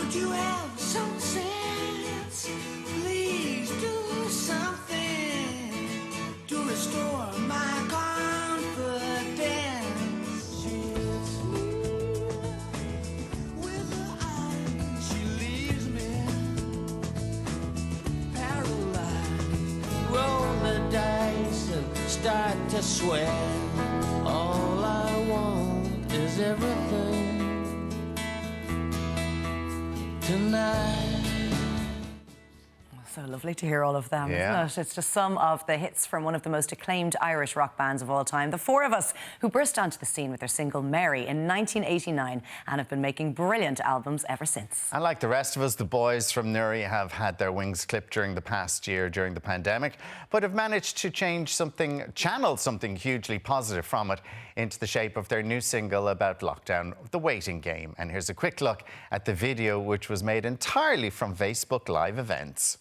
Don't you have some sense? Please do something to restore my confidence. She hits me with her eyes. She leaves me paralyzed. Roll the dice and start to sweat. All I want is everything tonight. So lovely to hear all of them, Yeah. isn't it? It's just some of the hits from one of the most acclaimed Irish rock bands of all time. The four of us who burst onto the scene with their single Mary in 1989 and have been making brilliant albums ever since. And like the rest of us, the boys from Newry have had their wings clipped during the past year during the pandemic, but have managed to channel something hugely positive from it into the shape of their new single about lockdown, The Waiting Game. And here's a quick look at the video, which was made entirely from Facebook Live events.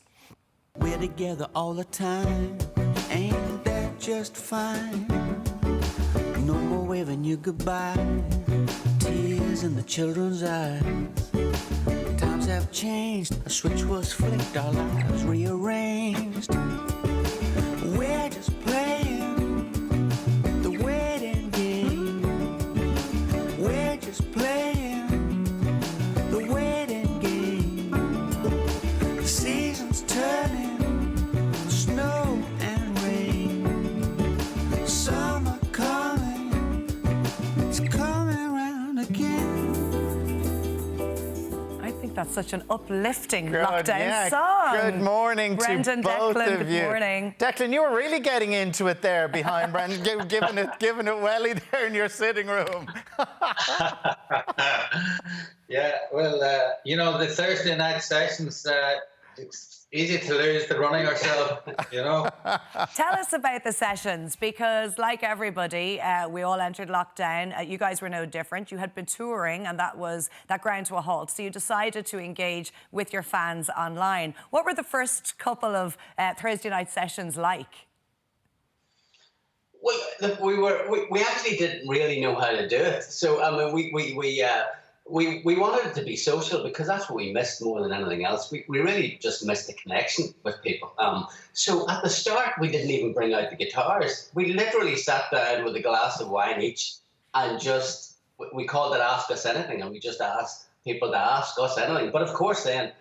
We're together all the time, ain't that just fine? No more waving you goodbye, tears in the children's eyes. Times have changed, a switch was flicked, our lives rearranged. We're just playing the waiting game. We're just playing the waiting game. The seasons turning, snow and rain. Summer coming, it's coming round again. I think that's such an uplifting Good, lockdown yeah. song. Good morning Brendan, to both Declan, of good you. morning. Declan, you were really getting into it there behind Brendan, giving it welly there in your sitting room. Yeah, well, the Thursday night sessions, it's easy to lose the running yourself, Tell us about the sessions, because like everybody, we all entered lockdown. You guys were no different. You had been touring and that ground to a halt. So you decided to engage with your fans online. What were the first couple of Thursday night sessions like? Well, look, we actually didn't really know how to do it. So I mean, we wanted it to be social because that's what we missed more than anything else. We really just missed the connection with people. So at the start, we didn't even bring out the guitars. We literally sat down with a glass of wine each and we called it Ask Us Anything, and we just asked people to ask us anything. But of course, then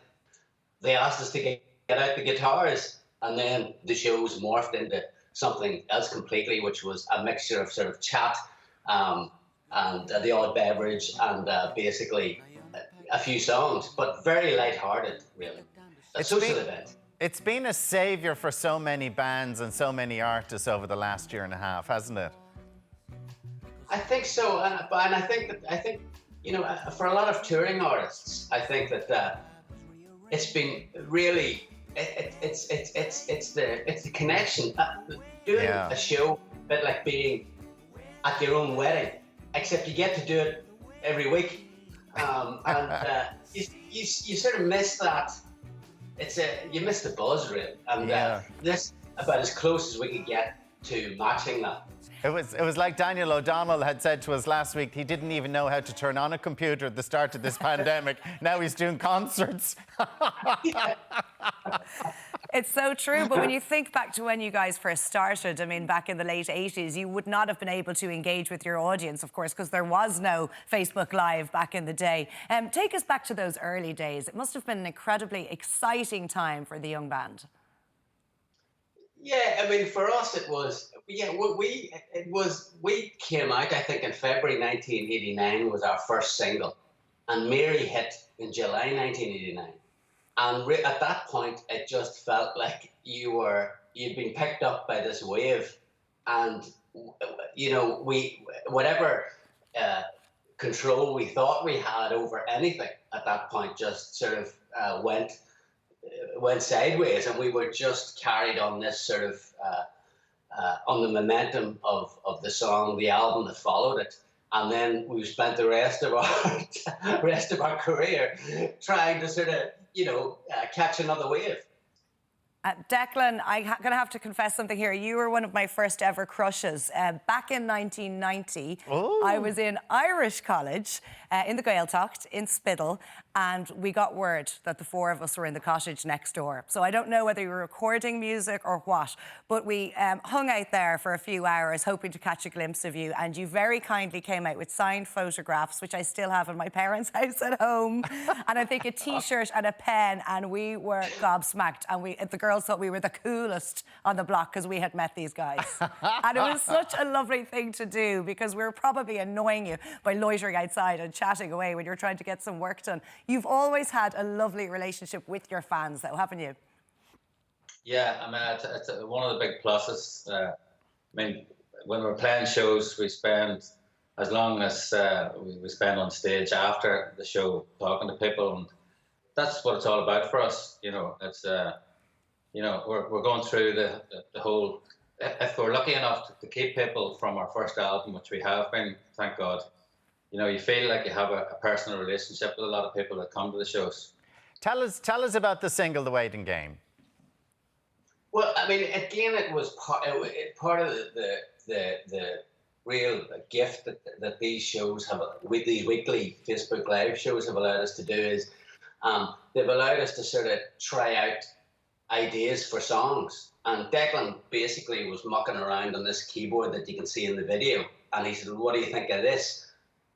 they asked us to get out the guitars, and then the shows morphed into something else completely, which was a mixture of sort of chat, and the odd beverage, and basically a few songs, but very light-hearted, really. A social event. It's been a saviour for so many bands and so many artists over the last year and a half, hasn't it? I think so, and I think for a lot of touring artists, I think that it's been really it's the connection. Doing a show, a bit like being at your own wedding, except you get to do it every week, and you sort of miss that. You miss the buzz, really, and this about as close as we could get to matching that. It was like Daniel O'Donnell had said to us last week. He didn't even know how to turn on a computer at the start of this pandemic. Now he's doing concerts. It's so true, but when you think back to when you guys first started, I mean, back in the late 80s, you would not have been able to engage with your audience, of course, because there was no Facebook Live back in the day. Take us back to those early days. It must have been an incredibly exciting time for the young band. Yeah, I mean, for us it was. Yeah, we came out, I think, in February 1989 was our first single, and Mary hit in July 1989. And at that point, it just felt like you'd been picked up by this wave, and whatever control we thought we had over anything at that point just sort of went sideways, and we were just carried on this sort of on the momentum of the song, the album that followed it. And then we spent the rest of our career trying to sort of, catch another wave. Declan, I'm going to have to confess something here. You were one of my first ever crushes. Back in 1990, I was in Irish college in the Gaeltacht in Spiddal, and we got word that the four of us were in the cottage next door. So I don't know whether you were recording music or what, but we hung out there for a few hours hoping to catch a glimpse of you, and you very kindly came out with signed photographs, which I still have in my parents' house at home, and I think a T-shirt and a pen, and we were gobsmacked, and the girls thought we were the coolest on the block because we had met these guys. And it was such a lovely thing to do because we were probably annoying you by loitering outside and chatting away when you were trying to get some work done. You've always had a lovely relationship with your fans, though, haven't you? Yeah, I mean, it's one of the big pluses. I mean, when we're playing shows, we spend as long as we spend on stage after the show talking to people, and that's what it's all about for us. You know, it's you know, we're going through the whole. If we're lucky enough to keep people from our first album, which we have been, thank God, you know, you feel like you have a personal relationship with a lot of people that come to the shows. Tell us about the single, The Waiting Game. Well, I mean, again, it was part of the real gift that these shows have, with these weekly Facebook Live shows have allowed us to do is they've allowed us to sort of try out ideas for songs. And Declan basically was mucking around on this keyboard that you can see in the video. And he said, what do you think of this?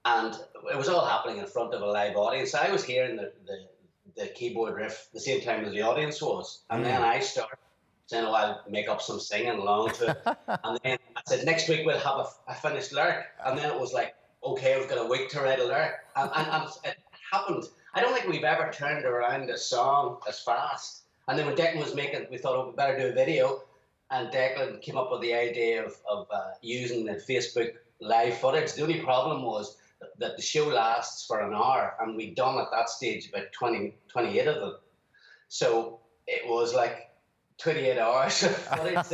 And it was all happening in front of a live audience. I was hearing the keyboard riff the same time as the audience was. And then I started saying, oh, I'll make up some singing along to it. And then I said, next week we'll have a finished lyric. And then it was like, okay, we've got a week to write a lyric. And it happened. I don't think we've ever turned around a song as fast. And then when Declan was making it, we thought, oh, we better do a video. And Declan came up with the idea of using the Facebook Live footage. The only problem was that the show lasts for an hour, and we'd done at that stage about 28 of them. So it was like 28 hours of footage.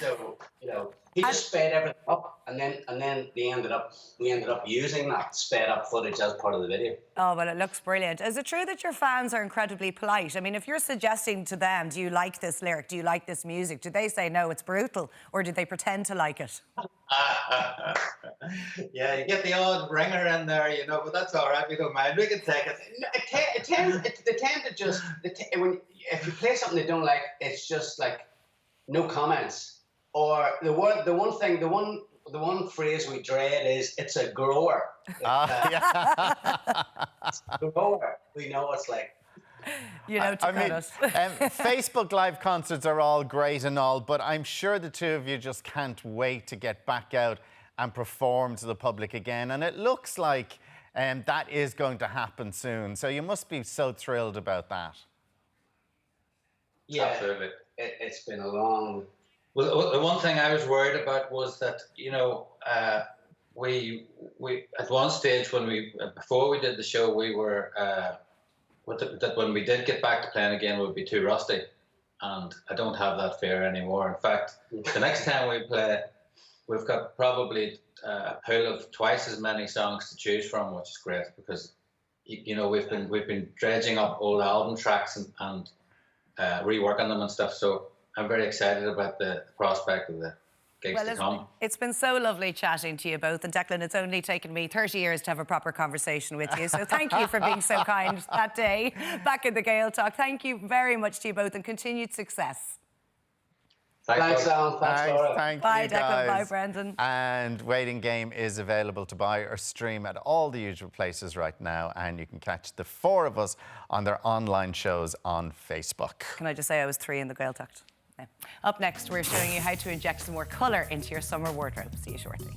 So, you know, he just sped everything up, and then we ended up using that sped up footage as part of the video. Oh, well, it looks brilliant. Is it true that your fans are incredibly polite? I mean, if you're suggesting to them, do you like this lyric? Do you like this music? Do they say, no, it's brutal? Or do they pretend to like it? Yeah, you get the odd ringer in there, you know, but that's all right. We don't mind. We can take it. They tend to just, if you play something they don't like, it's just like no comments. Or the one phrase we dread is it's a grower. Yeah. It's a grower. We know it's like. You know, to cut us. Facebook Live concerts are all great and all, but I'm sure the two of you just can't wait to get back out and perform to the public again. And it looks like that is going to happen soon. So you must be so thrilled about that. Yeah, absolutely. It's been a long. Well, the one thing I was worried about was that, you know, we at one stage when before we did the show, we were that when we did get back to playing again, we'd be too rusty, and I don't have that fear anymore. In fact, the next time we play, we've got probably a pool of twice as many songs to choose from, which is great because, you know, we've been dredging up old album tracks and reworking them and stuff. So I'm very excited about the prospect of the gigs to come. It's been so lovely chatting to you both. And Declan, it's only taken me 30 years to have a proper conversation with you. So thank you for being so kind that day back in the Gaeltacht. Thank you very much to you both and continued success. Thanks, Alan. Thanks, Laura. Thank Bye, you, Declan. guys. Bye, Brendan. And Waiting Game is available to buy or stream at all the usual places right now. And you can catch the four of us on their online shows on Facebook. Can I just say I was 3 in the Gaeltacht? Yeah. Up next, we're showing you how to inject some more colour into your summer wardrobe. See you shortly.